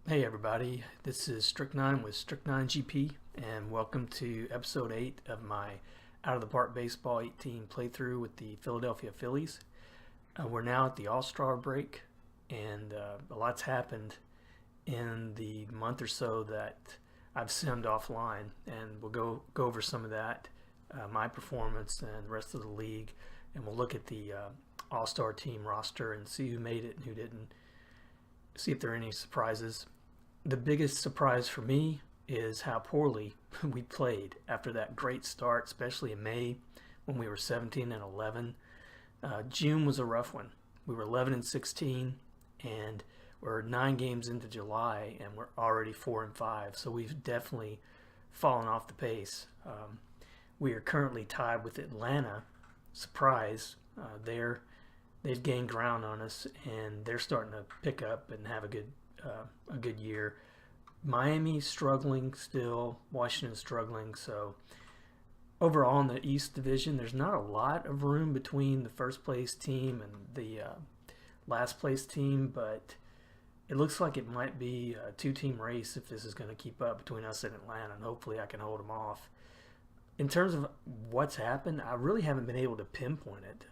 Hey everybody, this is Strict9 with Strict9 GP, and welcome to episode 8 of my Out of the Park Baseball 18 playthrough with the Philadelphia Phillies. We're now at the AllStar Break, and a lot's happened in the month or so that I've simmed offline, and we'll go over some of that, my performance and the rest of the league, and we'll look at the AllStar Team roster and see who made it and who didn't, see if there are any surprises. The biggest surprise for me is how poorly we played after that great start, especially in May when we were 17 and 11. June was a rough one. We were 11 and 16, and we're 9 games into July, and we're already 4 and 5. So we've definitely fallen off the pace. We are currently tied with Atlanta. Surprise! They've gained ground on us, and they're starting to pick up and have a good year. Miami struggling still, Washington struggling. So overall in the East Division, there's not a lot of room between the first place team and the last place team, but it looks like it might be a 2-team race if this is going to keep up between us and Atlanta, and hopefully I can hold them off. In terms of what's happened, I really haven't been able to pinpoint it.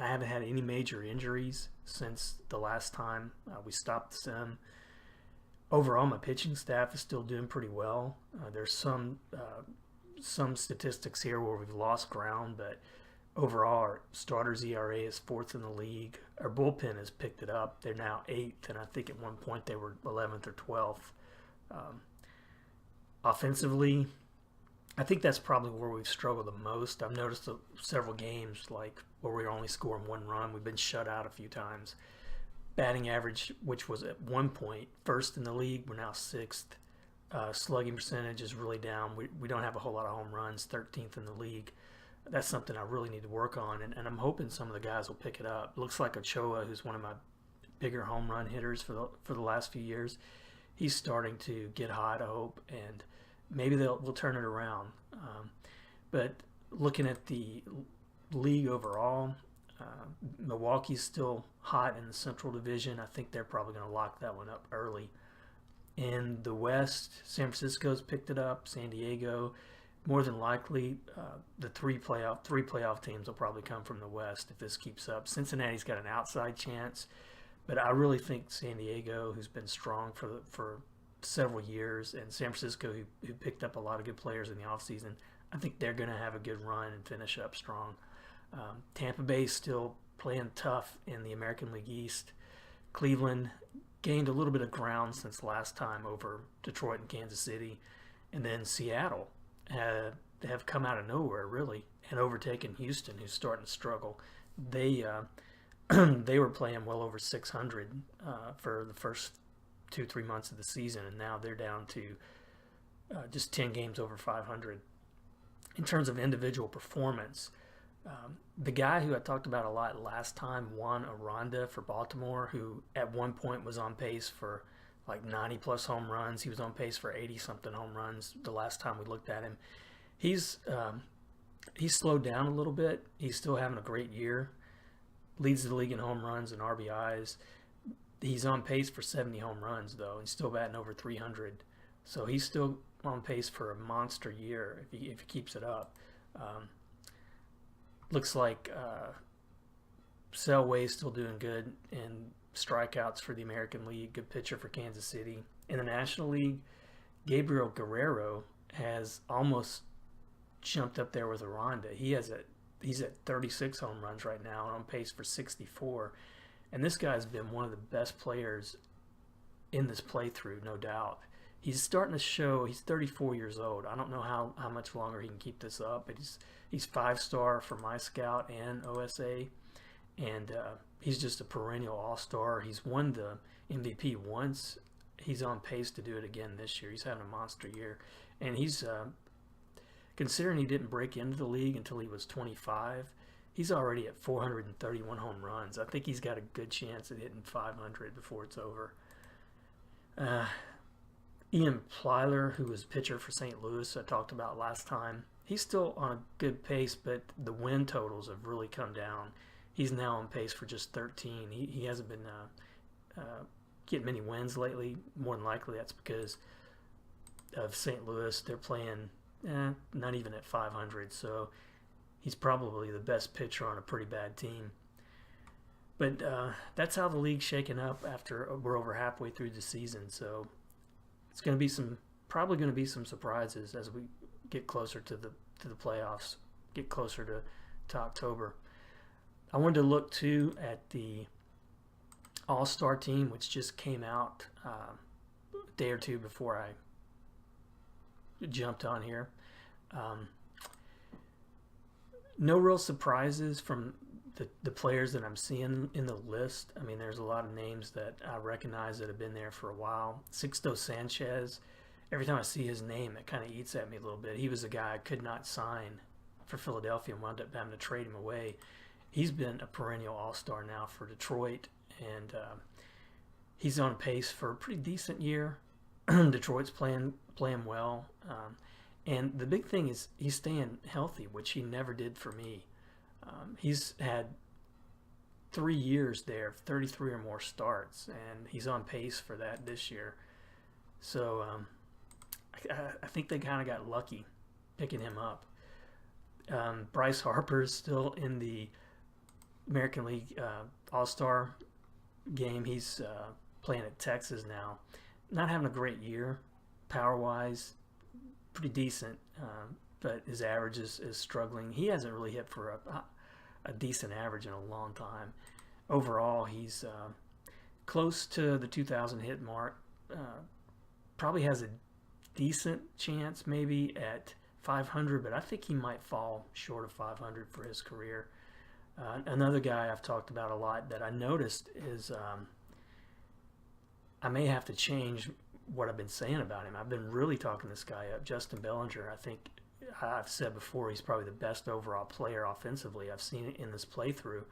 I haven't had any major injuries since the last time we stopped the sim. Overall, my pitching staff is still doing pretty well. There's some statistics here where we've lost ground, but overall, our starters ERA is 4th in the league. Our bullpen has picked it up. They're now 8th, and I think at one point they were 11th or 12th. Offensively, I think that's probably where we've struggled the most. I've noticed several games like where we're only scoring 1 run. We've been shut out a few times. Batting average, which was at one point 1st in the league, we're now 6th. Slugging percentage is really down. We don't have a whole lot of home runs, 13th in the league. That's something I really need to work on, and I'm hoping some of the guys will pick it up. Looks like Ochoa, who's one of my bigger home run hitters for the last few years, he's starting to get hot, I hope, and maybe we'll turn it around. But looking at the league overall, Milwaukee's still hot in the Central Division. I think they're probably going to lock that one up early. In the West, San Francisco's picked it up. San Diego, more than likely, the three playoff teams will probably come from the West if this keeps up. Cincinnati's got an outside chance, but I really think San Diego, who's been strong for several years, and San Francisco, who picked up a lot of good players in the offseason, I think they're going to have a good run and finish up strong. Tampa Bay's still playing tough in the American League East. Cleveland gained a little bit of ground since last time over Detroit and Kansas City. And then Seattle have come out of nowhere, really, and overtaken Houston, who's starting to struggle. They were playing well over 600 for the first 2-3 months of the season, and now they're down to just 10 games over 500. In terms of individual performance, the guy who I talked about a lot last time, Juan Aranda for Baltimore, who at one point was on pace for like 90-plus home runs. He was on pace for 80-something home runs the last time we looked at him. He's slowed down a little bit. He's still having a great year. Leads the league in home runs and RBIs. He's on pace for 70 home runs, though, and still batting over 300. So he's still on pace for a monster year if he keeps it up. Looks like Selway's still doing good in strikeouts for the American League. Good pitcher for Kansas City. In the National League, Gabriel Guerrero has almost jumped up there with Aranda. He's at 36 home runs right now and on pace for 64. And this guy's been one of the best players in this playthrough, no doubt. He's starting to show, he's 34 years old. I don't know how much longer he can keep this up, but he's 5-star for my scout and OSA, and he's just a perennial all-star. He's won the MVP once. He's on pace to do it again this year. He's having a monster year, and he's considering he didn't break into the league until he was 25. He's already at 431 home runs. I think he's got a good chance at hitting 500 before it's over. Ian Plyler, who was pitcher for St. Louis, I talked about last time, he's still on a good pace, but the win totals have really come down. He's now on pace for just 13. He hasn't been getting many wins lately. More than likely that's because of St. Louis. They're playing not even at 500, so he's probably the best pitcher on a pretty bad team. But that's how the league's shaking up after we're over halfway through the season. So it's going to be probably going to be some surprises as we get closer to the playoffs, get closer to October. I wanted to look too at the AllStar Team, which just came out a day or two before I jumped on here. No real surprises from the players that I'm seeing in the list. I mean, there's a lot of names that I recognize that have been there for a while. Sixto Sanchez, every time I see his name, it kind of eats at me a little bit. He was a guy I could not sign for Philadelphia and wound up having to trade him away. He's been a perennial all-star now for Detroit, and he's on pace for a pretty decent year. Detroit's playing well. And the big thing is he's staying healthy, which he never did for me. He's had 3 years there, 33 or more starts, and he's on pace for that this year. So I think they kind of got lucky picking him up. Bryce Harper's still in the American League All-Star game. He's playing at Texas now. Not having a great year, power-wise, pretty decent, but his average is struggling. He hasn't really hit for a decent average in a long time. Overall, he's close to the 2,000 hit mark. Probably has a decent chance maybe at 500, but I think he might fall short of 500 for his career. Another guy I've talked about a lot that I noticed is I may have to change what I've been saying about him. I've been really talking this guy up, Justin Bellinger. I think I've said before he's probably the best overall player offensively I've seen it in this playthrough.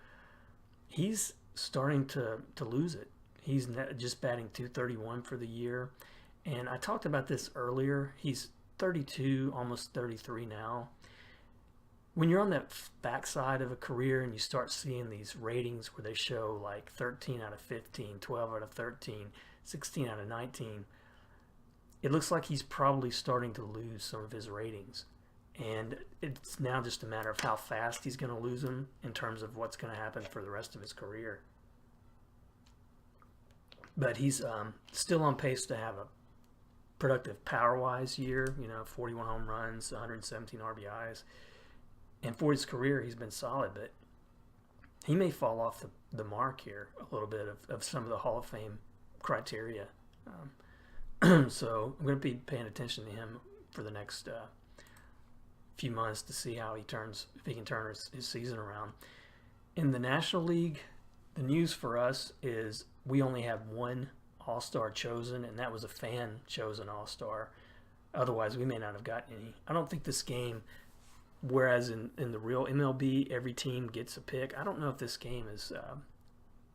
He's starting to lose it. He's just batting .231 for the year. And I talked about this earlier. He's 32, almost 33 now. When you're on that backside of a career and you start seeing these ratings where they show like 13 out of 15, 12 out of 13, 16 out of 19, it looks like he's probably starting to lose some of his ratings. And it's now just a matter of how fast he's going to lose them in terms of what's going to happen for the rest of his career. But he's still on pace to have a productive power-wise year, 41 home runs, 117 RBIs. And for his career, he's been solid, but he may fall off the mark here a little bit of some of the Hall of Fame criteria. So I'm going to be paying attention to him for the next few months to see how he turns, if he can turn his season around. In the National League, the news for us is we only have one All-Star chosen, and that was a fan-chosen All-Star. Otherwise, we may not have gotten any. I don't think this game, whereas in the real MLB, every team gets a pick, I don't know if this game is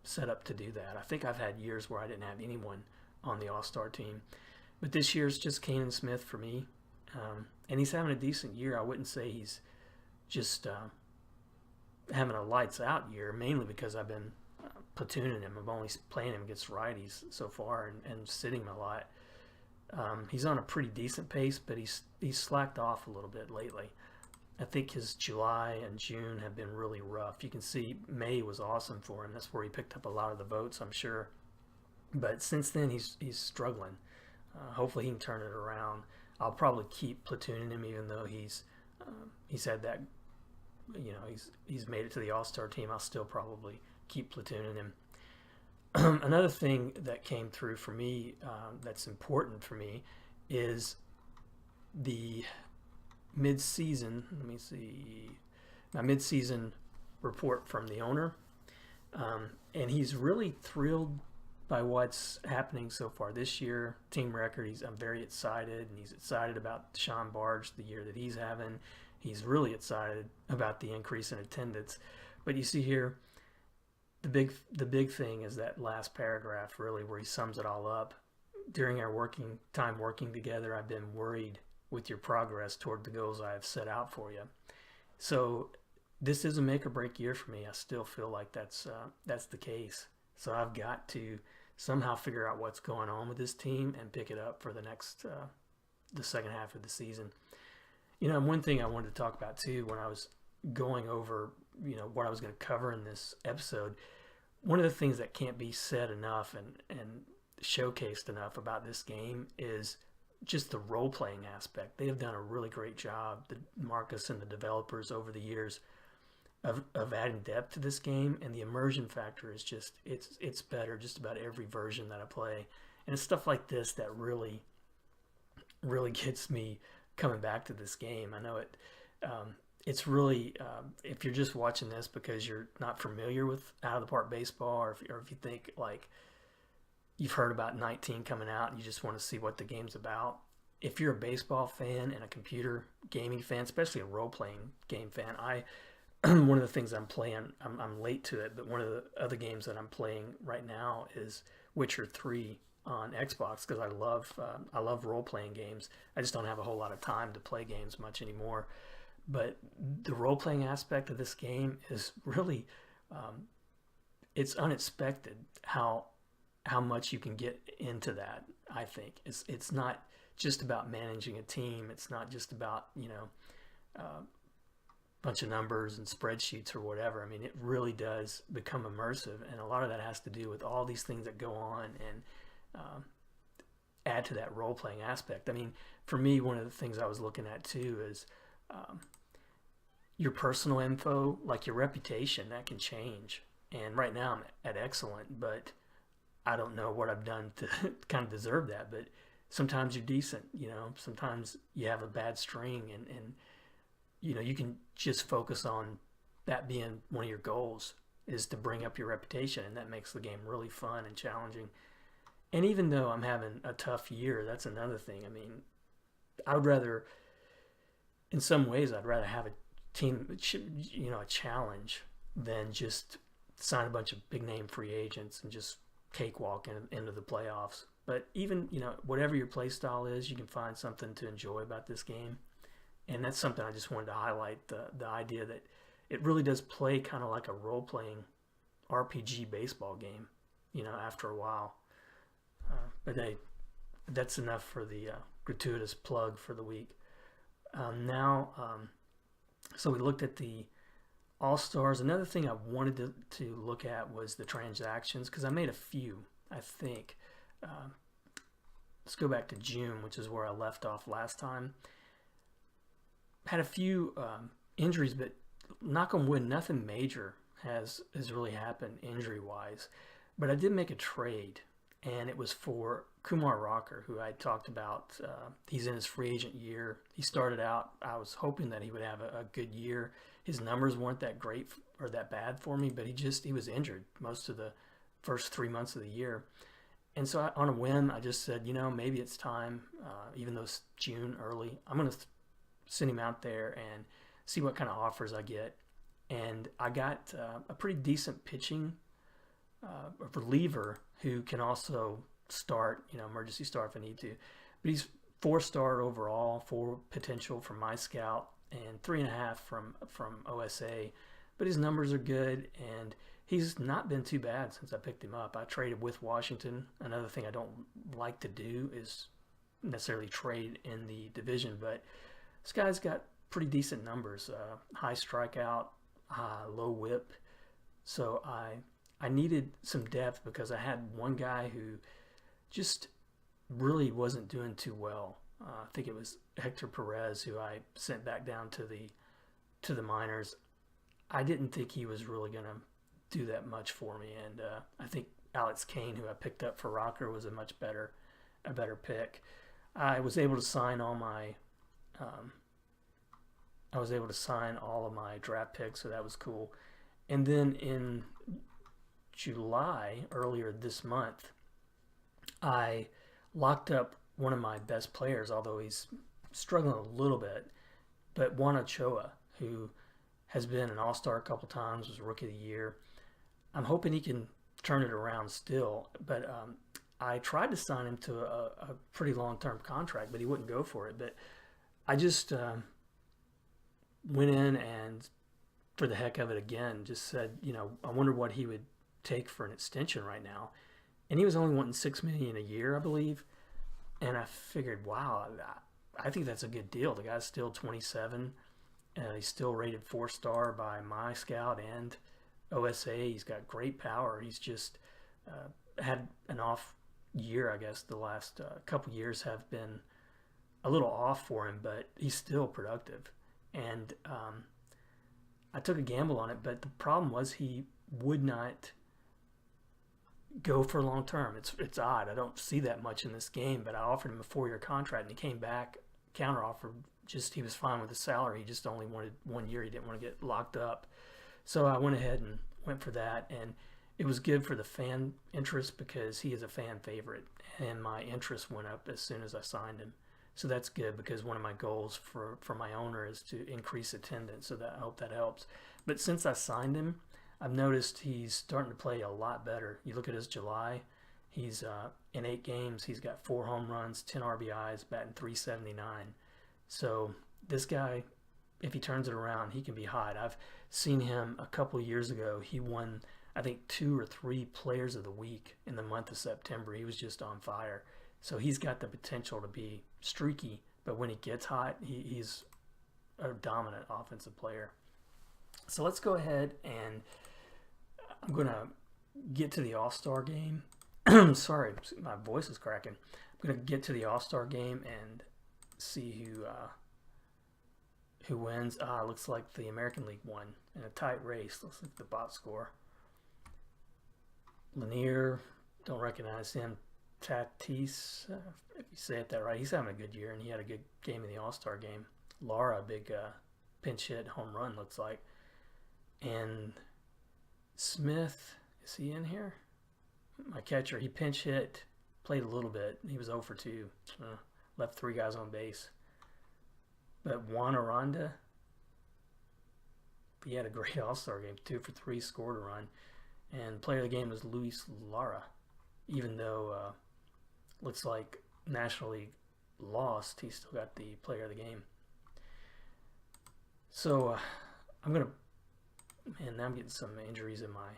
set up to do that. I think I've had years where I didn't have anyone on the All-Star team. But this year's just Canaan Smith for me. And he's having a decent year. I wouldn't say he's just having a lights-out year, mainly because I've been platooning him. I'm only playing him against righties so far and sitting him a lot. He's on a pretty decent pace, but he's slacked off a little bit lately. I think his July and June have been really rough. You can see May was awesome for him. That's where he picked up a lot of the votes, I'm sure. But since then, he's struggling. Hopefully he can turn it around. I'll probably keep platooning him, even though he's had that, he's made it to the All-Star team. I'll still probably keep platooning him. Another thing that came through for me that's important for me is the mid-season. Let me see. My mid-season report from the owner. And he's really thrilled by what's happening so far this year. Team record, I'm very excited, and he's excited about Sean Barge, the year that he's having. He's really excited about the increase in attendance. But you see here, the big thing is that last paragraph, really, where he sums it all up. During our working together, I've been worried with your progress toward the goals I have set out for you. So this is a make or break year for me. I still feel like that's the case. So I've got to somehow figure out what's going on with this team and pick it up for the second half of the season. And one thing I wanted to talk about too, when I was going over, what I was going to cover in this episode, one of the things that can't be said enough and showcased enough about this game is just the role-playing aspect. They have done a really great job, Marcus and the developers over the years, of adding depth to this game, and the immersion factor is just, it's better just about every version that I play. And it's stuff like this that really gets me coming back to this game. I know it's really, if you're just watching this because you're not familiar with out of the park baseball, or if you think like you've heard about 19 coming out and you just want to see what the game's about, if you're a baseball fan and a computer gaming fan, especially a role-playing game fan, one of the things I'm playing, I'm late to it, but one of the other games that I'm playing right now is Witcher 3 on Xbox, because I love role-playing games. I just don't have a whole lot of time to play games much anymore. But the role-playing aspect of this game is really, it's unexpected how much you can get into that. I think it's not just about managing a team. It's not just about bunch of numbers and spreadsheets or whatever. I mean, it really does become immersive, and a lot of that has to do with all these things that go on and add to that role-playing aspect. I mean, for me, one of the things I was looking at too is your personal info, like your reputation, that can change. And right now I'm at excellent, but I don't know what I've done to kind of deserve that. But sometimes you're decent, sometimes you have a bad string, and you can just focus on that being one of your goals, is to bring up your reputation, and that makes the game really fun and challenging. And even though I'm having a tough year, that's another thing. I mean, in some ways, I'd rather have a team, a challenge, than just sign a bunch of big name free agents and just cakewalk into the playoffs. But even, whatever your play style is, you can find something to enjoy about this game. And that's something I just wanted to highlight, the idea that it really does play kind of like a role-playing RPG baseball game, after a while. But hey, that's enough for the gratuitous plug for the week. So we looked at the All-Stars. Another thing I wanted to look at was the transactions, because I made a few, I think. Let's go back to June, which is where I left off last time. Had a few injuries, but knock on wood, nothing major has really happened injury-wise. But I did make a trade, and it was for Kumar Rocker, who I talked about. He's in his free agent year. He started out, I was hoping that he would have a good year. His numbers weren't that great or that bad for me, but he was injured most of the first 3 months of the year. And so on a whim, I just said, maybe it's time, even though it's June early, I'm going to send him out there and see what kind of offers I get. And I got a pretty decent pitching reliever who can also start, emergency start if I need to. But he's 4-star overall, 4 potential from my scout, and 3.5 from OSA. But his numbers are good, and he's not been too bad since I picked him up. I traded with Washington. Another thing I don't like to do is necessarily trade in the division, but this guy's got pretty decent numbers, high strikeout, low whip. So I needed some depth because I had one guy who just really wasn't doing too well. I think it was Hector Perez, who I sent back down to the minors. I didn't think he was really going to do that much for me, and I think Alex Kane, who I picked up for Rocker, was a better pick. I was able to sign all my draft picks, so that was cool. And then in July, earlier this month, I locked up one of my best players, although he's struggling a little bit, but Juan Ochoa, who has been an All-Star a couple times, was Rookie of the Year. I'm hoping he can turn it around still, but I tried to sign him to a pretty long-term contract, but he wouldn't go for it. But I just went in and, for the heck of it again, just said, I wonder what he would take for an extension right now. and he was only wanting $6 million a year, I believe. And I figured, wow, I think that's a good deal. The guy's still 27, and he's still rated 4-star by my scout and OSA. He's got great power. He's just had an off year, I guess. The last couple years have been a little off for him, but he's still productive. And I took a gamble on it, but the problem was he would not go for long term. It's odd. I don't see that much in this game, but I offered him a 4-year contract, and he came back, counter offered. Just he was fine with the salary. He just only wanted 1 year. He didn't want to get locked up. So I went ahead and went for that, and it was good for the fan interest because he is a fan favorite, and my interest went up as soon as I signed him. So that's good because one of my goals for my owner is to increase attendance, so that I hope that helps. But since I signed him, I've noticed he's starting to play a lot better. You look at his July, he's in 8 games, he's got 4 home runs, 10 RBIs, batting .379. So this guy, if he turns it around, he can be hot. I've seen him a couple of years ago. He won, I think, 2 or 3 Players of the Week in the month of September. He was just on fire. So he's got the potential to be streaky, but when he gets hot, he's a dominant offensive player. So let's go ahead and I'm going to get to the All-Star game. Sorry, my voice is cracking. I'm going to get to the All-Star game and see who wins. Looks like the American League won in a tight race. Looks like the box score. Lanier, don't recognize him. Tatis, if you say it that right, he's having a good year, and he had a good game in the All-Star game. Lara, big pinch hit home run, looks like. And Smith, is he in here? My catcher, he pinch hit, played a little bit. He was 0 for 2. Left 3 guys on base. But Juan Aranda, he had a great All-Star game. 2 for 3, scored a run. And player of the game was Luis Lara. Even though looks like National League lost, he still got the player of the game. So I'm going to, man, now I'm getting some injuries in my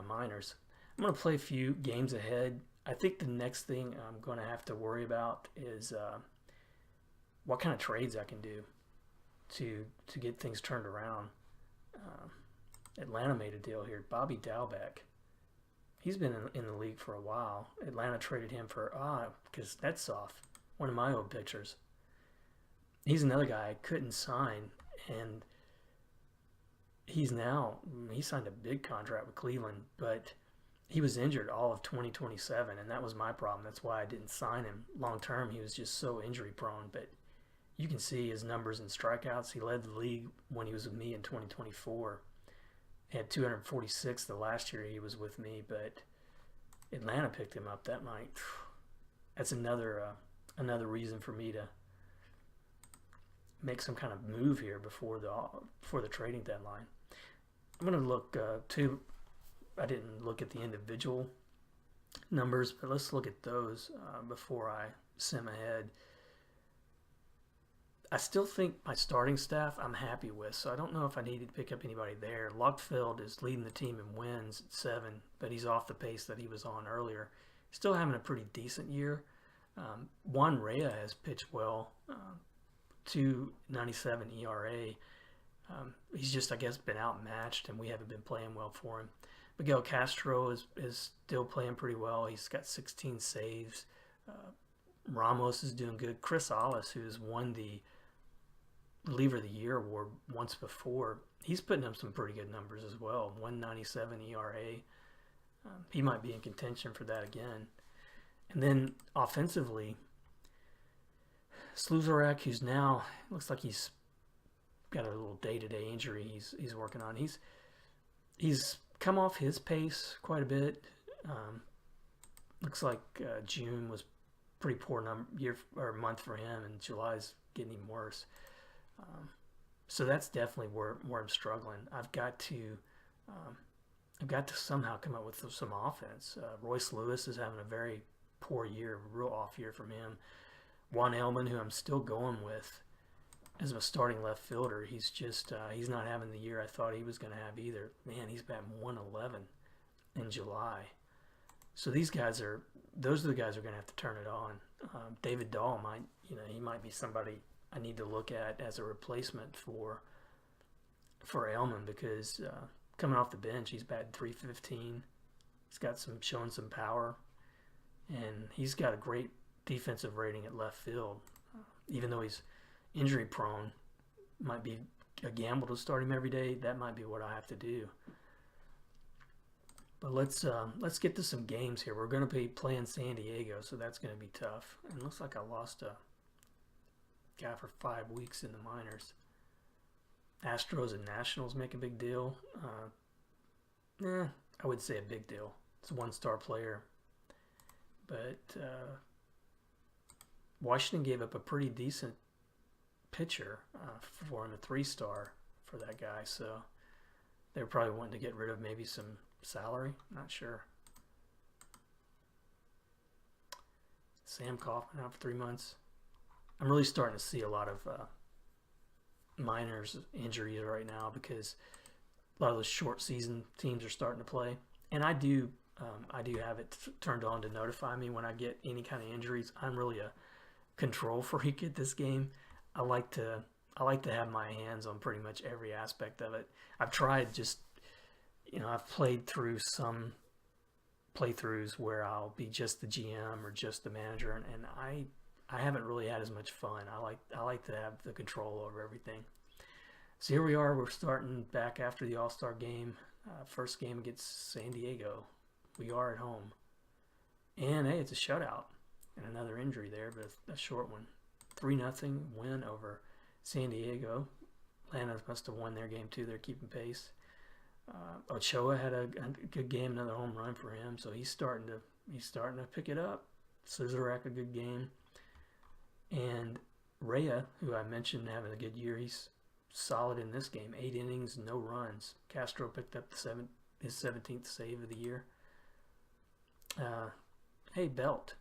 minors. I'm going to play a few games ahead. I think the next thing I'm going to have to worry about is what kind of trades I can do to get things turned around. Atlanta made a deal here. Bobby Dalbec. He's been in the league for a while. Atlanta traded him for, because Netsoff, one of my old pitchers. He's another guy I couldn't sign, and he signed a big contract with Cleveland, but he was injured all of 2027, and that was my problem. That's why I didn't sign him long term. He was just so injury prone, but you can see his numbers in strikeouts. He led the league when he was with me in 2024. He had 246 the last year he was with me, but Atlanta picked him up. That's another reason for me to make some kind of move here before the trading deadline. I'm going to look too. I didn't look at the individual numbers, but let's look at those before I sim ahead. I still think my starting staff I'm happy with, so I don't know if I needed to pick up anybody there. Luckfield is leading the team in wins at 7, but he's off the pace that he was on earlier. Still having a pretty decent year. Juan Rea has pitched well, 2.97 ERA. He's just, I guess, been outmatched, and we haven't been playing well for him. Miguel Castro is still playing pretty well. He's got 16 saves. Ramos is doing good. Chris Ollis, who's won the Reliever of the Year award once before, he's putting up some pretty good numbers as well. 1.97 ERA. He might be in contention for that again. And then offensively, Sluzarek, who's now looks like he's got a little day-to-day injury he's working on. He's come off his pace quite a bit. Looks like June was pretty poor month for him, and July's getting even worse. So that's definitely where I'm struggling. I've got to somehow come up with some offense. Royce Lewis is having a very poor year, real off year from him. Juan Elman, who I'm still going with as a starting left fielder, he's just he's not having the year I thought he was going to have either. Man, he's batting 111. in July. So those are the guys who are going to have to turn it on. David Dahl he might be somebody I need to look at as a replacement for Elman, because coming off the bench, he's batting .315. He's got showing some power, and he's got a great defensive rating at left field. Even though he's injury prone, might be a gamble to start him every day. That might be what I have to do. But let's get to some games here. We're going to be playing San Diego, so that's going to be tough. And it looks like I lost a guy for 5 weeks in the minors. Astros and Nationals make a big deal. I would say a big deal. It's a one-star player. But Washington gave up a pretty decent pitcher for him, a 3-star for that guy. So they were probably wanting to get rid of maybe some salary. Not sure. Sam Kaufman out for 3 months. I'm really starting to see a lot of minors injuries right now, because a lot of those short season teams are starting to play, and I do have it turned on to notify me when I get any kind of injuries. I'm really a control freak at this game. I like to have my hands on pretty much every aspect of it. I've tried I've played through some playthroughs where I'll be just the GM or just the manager, and I haven't really had as much fun. I like to have the control over everything. So here we are. We're starting back after the All-Star game. First game against San Diego. We are at home. And hey, it's a shutout. And another injury there, but a short one. 3-0 win over San Diego. Atlanta must have won their game too. They're keeping pace. Ochoa had a good game, another home run for him. So he's starting to pick it up. Scissorek, a good game. And Rhea, who I mentioned having a good year, he's solid in this game. 8 innings, no runs. Castro picked up his 17th save of the year. Hey, Belt.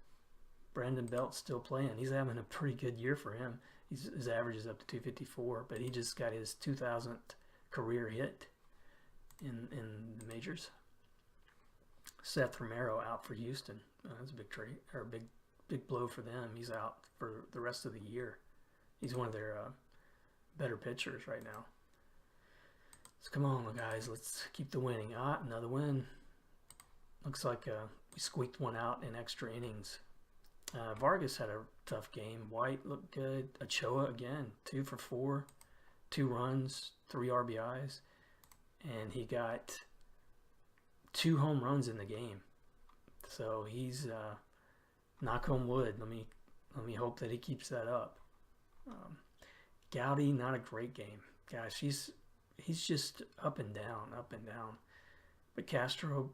Brandon Belt's still playing. He's having a pretty good year for him. His average is up to 254, but he just got his 2000th career hit in the majors. Seth Romero out for Houston. That's a big trade, or a big blow for them. He's out for the rest of the year. He's one of their better pitchers right now. So come on, guys, let's keep the winning. Another win. Looks like we squeaked one out in extra innings. Vargas had a tough game. White looked good. Ochoa again, 2 for 4, 2 runs, 3 RBIs, and he got 2 home runs in the game. So he's knock on wood. Let me hope that he keeps that up. Gowdy, not a great game. Gosh, he's just up and down. But Castro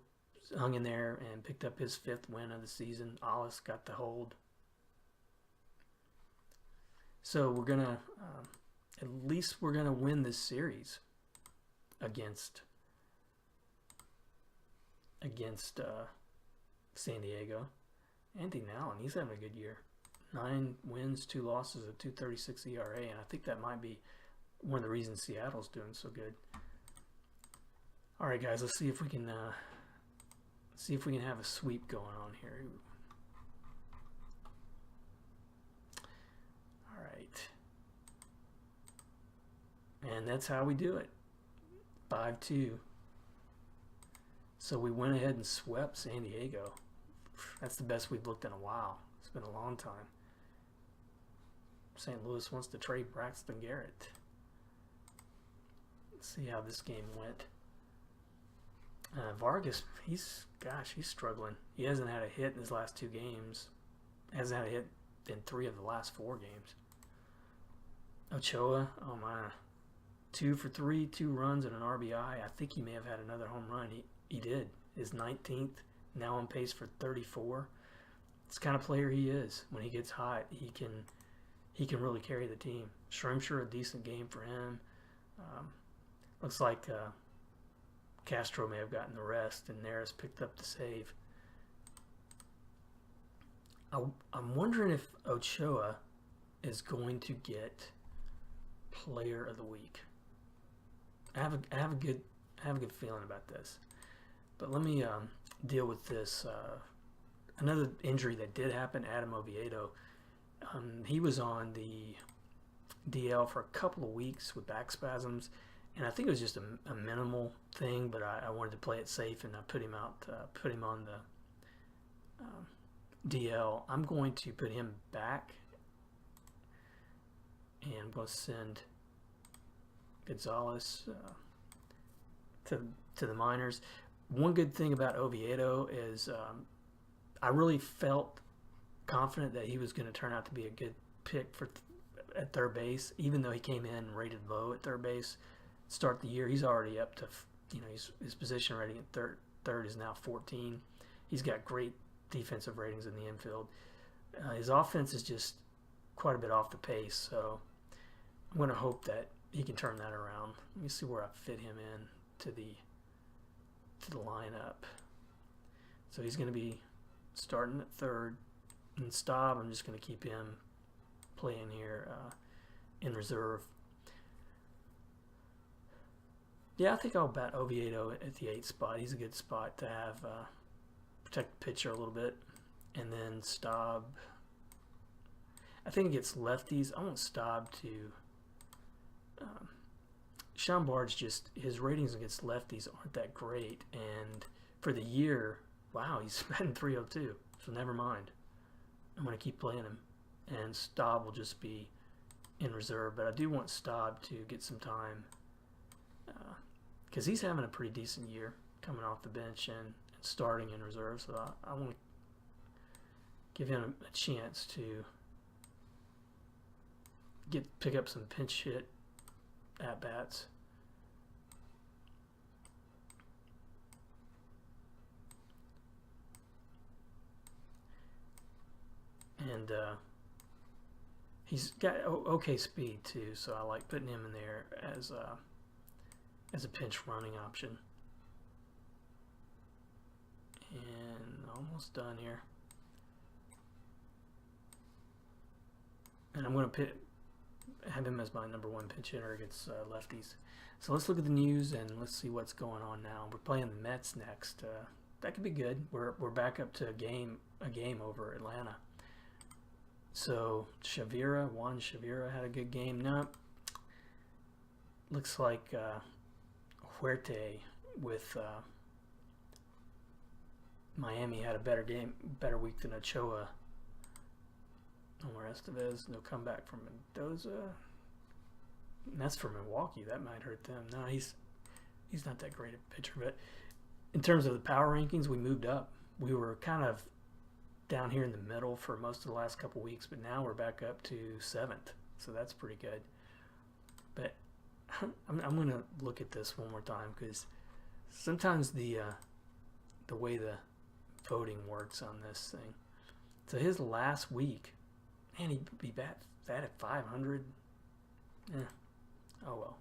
hung in there and picked up his 5th win of the season. Alice got the hold. So we're gonna at least we're gonna win this series against San Diego. Andy Allen, he's having a good year. 9 wins, 2 losses, a 2.36 ERA, and I think that might be one of the reasons Seattle's doing so good. All right, guys, let's see if we can have a sweep going on here. All right, and that's how we do it. 5-2. So we went ahead and swept San Diego. That's the best we've looked in a while. It's been a long time. St. Louis wants to trade Braxton Garrett. Let's see how this game went. Vargas, he's struggling. He hasn't had a hit in his last 2 games. Hasn't had a hit in 3 of the last 4 games. Ochoa, oh my, 2 for 3, 2 runs and an RBI. I think he may have had another home run. He did. His 19th, now on pace for 34. It's the kind of player he is. When he gets hot, he can really carry the team. Schrimsher, a decent game for him. Looks like Castro may have gotten the rest, and Neris picked up the save. I'm wondering if Ochoa is going to get Player of the Week. I have a good feeling about this. But let me deal with this. Another injury that did happen, Adam Oviedo. He was on the DL for a couple of weeks with back spasms, and I think it was just a minimal thing, but I wanted to play it safe, and I put him on the DL. I'm going to put him back, and I'm going to send Gonzalez to the minors. One good thing about Oviedo is I really felt confident that he was going to turn out to be a good pick at third base, even though he came in rated low at third base. Start the year, he's already up to, his position rating at third is now 14. He's got great defensive ratings in the infield. His offense is just quite a bit off the pace, so I'm going to hope that he can turn that around. Let me see where I fit him in to the lineup. So he's going to be starting at third. And Staub, I'm just going to keep him playing here in reserve. Yeah, I think I'll bat Oviedo at the 8th spot. He's a good spot to have protect the pitcher a little bit. And then Staub, I think against lefties, I want Staub to Chambard's just, his ratings against lefties aren't that great, and for the year, wow, he's batting .302, so never mind. I'm going to keep playing him, and Staub will just be in reserve, but I do want Staub to get some time because he's having a pretty decent year coming off the bench and starting in reserve, so I want to give him a chance to pick up some pinch hit at-bats. And he's got okay speed too, so I like putting him in there as a pinch running option. And almost done here. And I'm going to have him as my #1 pinch hitter against lefties. So let's look at the news and let's see what's going on now. We're playing the Mets next. That could be good. We're back up to a game over Atlanta. So Juan Shavira had a good game. No, looks like Huerte with Miami had a better week than Ochoa. No Estevez, no comeback from Mendoza. And that's for Milwaukee. That might hurt them. No, he's not that great a pitcher. But in terms of the power rankings, we moved up. We were kind of down here in the middle for most of the last couple weeks, but now we're back up to 7th. So that's pretty good. But I'm going to look at this one more time because sometimes the way the voting works on this thing. So his last week, man, he'd be bat at 500. Oh well.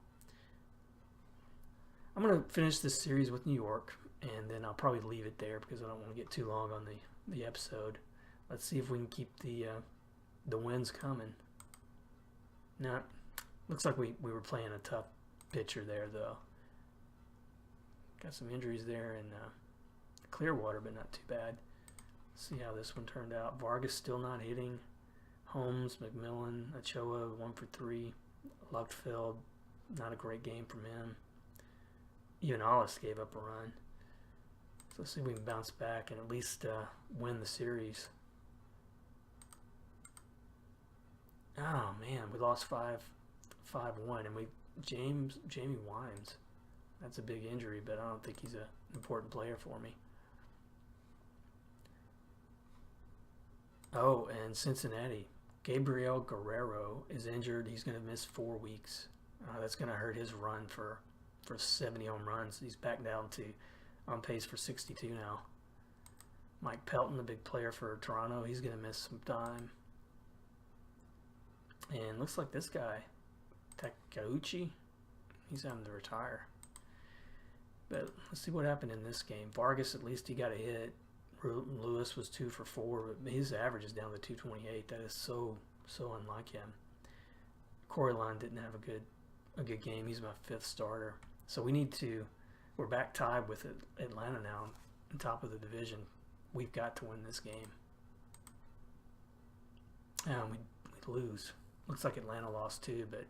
I'm going to finish this series with New York, and then I'll probably leave it there because I don't want to get too long on the episode. Let's see if we can keep the wins coming. Now, looks like we were playing a tough pitcher there, though. Got some injuries there in Clearwater, but not too bad. See how this one turned out. Vargas still not hitting. Holmes, McMillan, Ochoa, 1 for 3. Luckfield, not a great game from him. Even Ollis gave up a run. So let's see if we can bounce back and at least win the series. Oh man, we lost 5-1, and Jamie Wines. That's a big injury, but I don't think he's an important player for me. Oh, and Cincinnati. Gabriel Guerrero is injured. He's going to miss 4 weeks. That's going to hurt his run for 70 home runs. He's back down to on pace for 62 now. Mike Pelton, the big player for Toronto, he's going to miss some time. And looks like this guy, Takeuchi, he's having to retire. But let's see what happened in this game. Vargas, at least he got a hit. Lewis was 2 for 4, but his average is down to 228. That is so unlike him. Corey Line didn't have a good game. He's my 5th starter. So we need to we're back tied with Atlanta now on top of the division. We've got to win this game. We lose. Looks like Atlanta lost too, but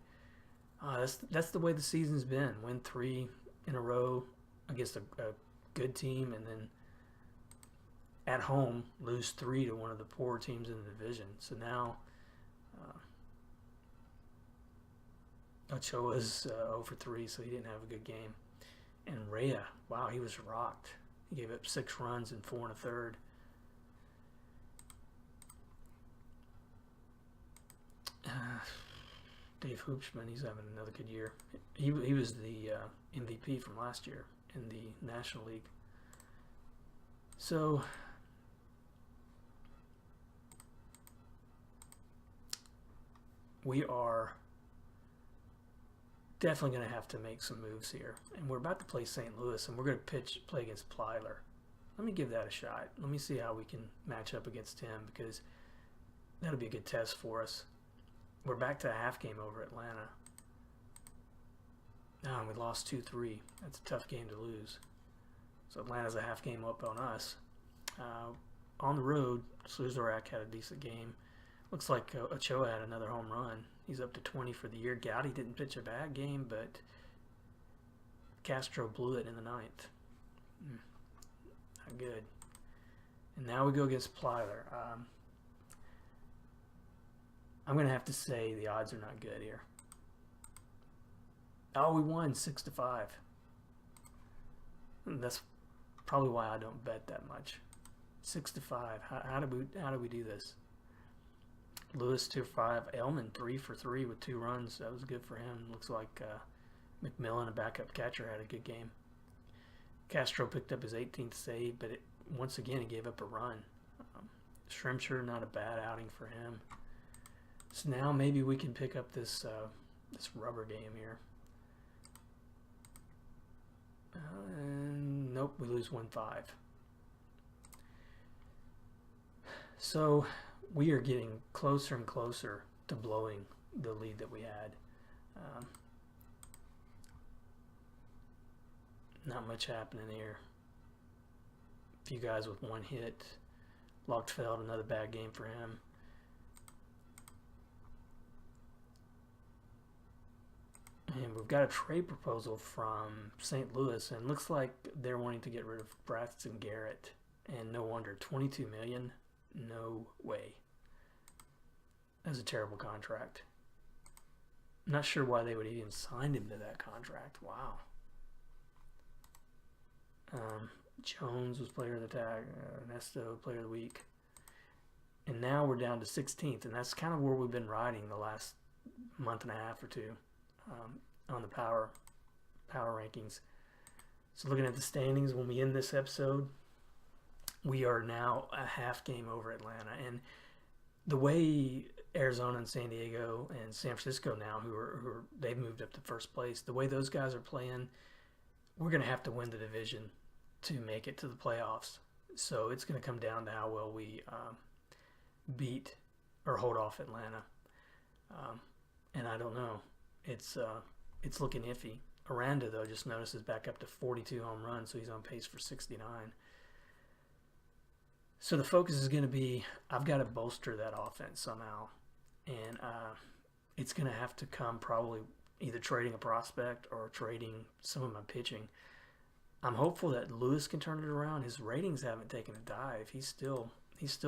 that's the way the season's been. Win 3 in a row against a good team, and then at home lose 3 to one of the poorer teams in the division. So now Ochoa's 0 for 3, so he didn't have a good game. And Rhea, wow, he was rocked. He gave up 6 runs in 4 1/3. Dave Hoopsman, he's having another good year. He was the MVP from last year in the National League. So we are definitely going to have to make some moves here. And we're about to play St. Louis, and we're going to play against Plyler. Let me give that a shot. Let me see how we can match up against him, because that'll be a good test for us. We're back to a half game over Atlanta. We lost 2-3. That's a tough game to lose. So Atlanta's a half game up on us. On the road, Sluzorek had a decent game. Looks like Ochoa had another home run. He's up to 20 for the year. Gowdy didn't pitch a bad game, but Castro blew it in the 9th. Not good. And now we go against Plyler. I'm going to have to say the odds are not good here. Oh, we won 6-5. That's probably why I don't bet that much. 6-5. How do we do this? Lewis 2 for 5. Elman 3 for 3 with 2 runs. That was good for him. Looks like McMillan, a backup catcher, had a good game. Castro picked up his 18th save, but once again he gave up a run. Shrimsher, not a bad outing for him. So now maybe we can pick up this rubber game here. Nope, we lose 1-5. So we are getting closer and closer to blowing the lead that we had. Not much happening here. A few guys with 1 hit. Lochtfeld, another bad game for him. And we've got a trade proposal from St. Louis, and looks like they're wanting to get rid of Braxton Garrett. And no wonder, $22 million? No way. That's a terrible contract. I'm not sure why they would even sign him to that contract. Wow. Jones was player of the tag. Ernesto, player of the week. And now we're down to 16th, and that's kind of where we've been riding the last month and a half or two. On the power rankings. So looking at the standings, when we end this episode, we are now a half game over Atlanta. And the way Arizona and San Diego and San Francisco now, who are they've moved up to first place, the way those guys are playing, we're going to have to win the division to make it to the playoffs. So it's going to come down to how well we beat or hold off Atlanta. And I don't know. It's looking iffy. Aranda, though, just noticed is back up to 42 home runs, so he's on pace for 69. So the focus is going to be, I've got to bolster that offense somehow. And it's going to have to come probably either trading a prospect or trading some of my pitching. I'm hopeful that Lewis can turn it around. His ratings haven't taken a dive. He's still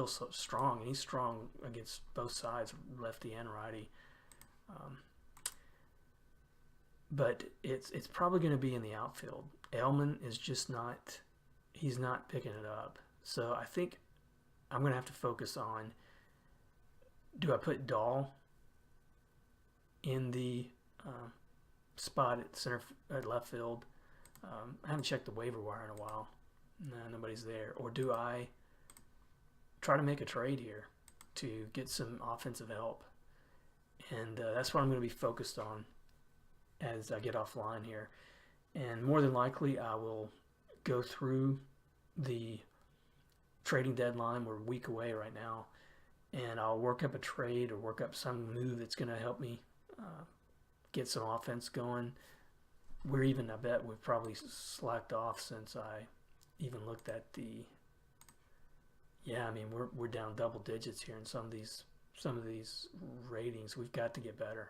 so strong, and he's strong against both sides, lefty and righty. But it's probably going to be in the outfield. Elman is just not, he's not picking it up. So I think I'm going to have to focus on, do I put Dahl in the spot at left field? I haven't checked the waiver wire in a while. No, nobody's there. Or do I try to make a trade here to get some offensive help? And that's what I'm going to be focused on as I get offline here. And more than likely, I will go through the trading deadline. We're a week away right now. And I'll work up a trade or work up some move that's going to help me get some offense going. I bet we've probably slacked off since I even looked at the. Yeah, I mean we're down double digits here in some of these ratings. We've got to get better.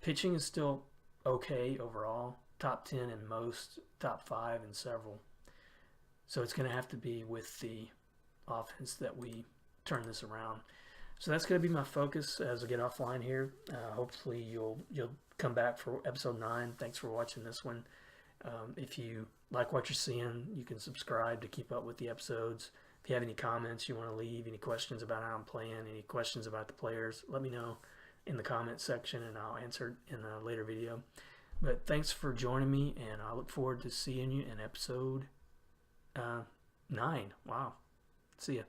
Pitching is still okay overall, top 10 in most, top 5 in several. So it's going to have to be with the offense that we turn this around. So that's going to be my focus as I get offline here. Hopefully you'll come back for episode 9. Thanks for watching this one. If you like what you're seeing, you can subscribe to keep up with the episodes. If you have any comments you want to leave, any questions about how I'm playing, any questions about the players, let me know in the comment section and I'll answer it in a later video. But thanks for joining me, and I look forward to seeing you in episode 9. Wow. See ya.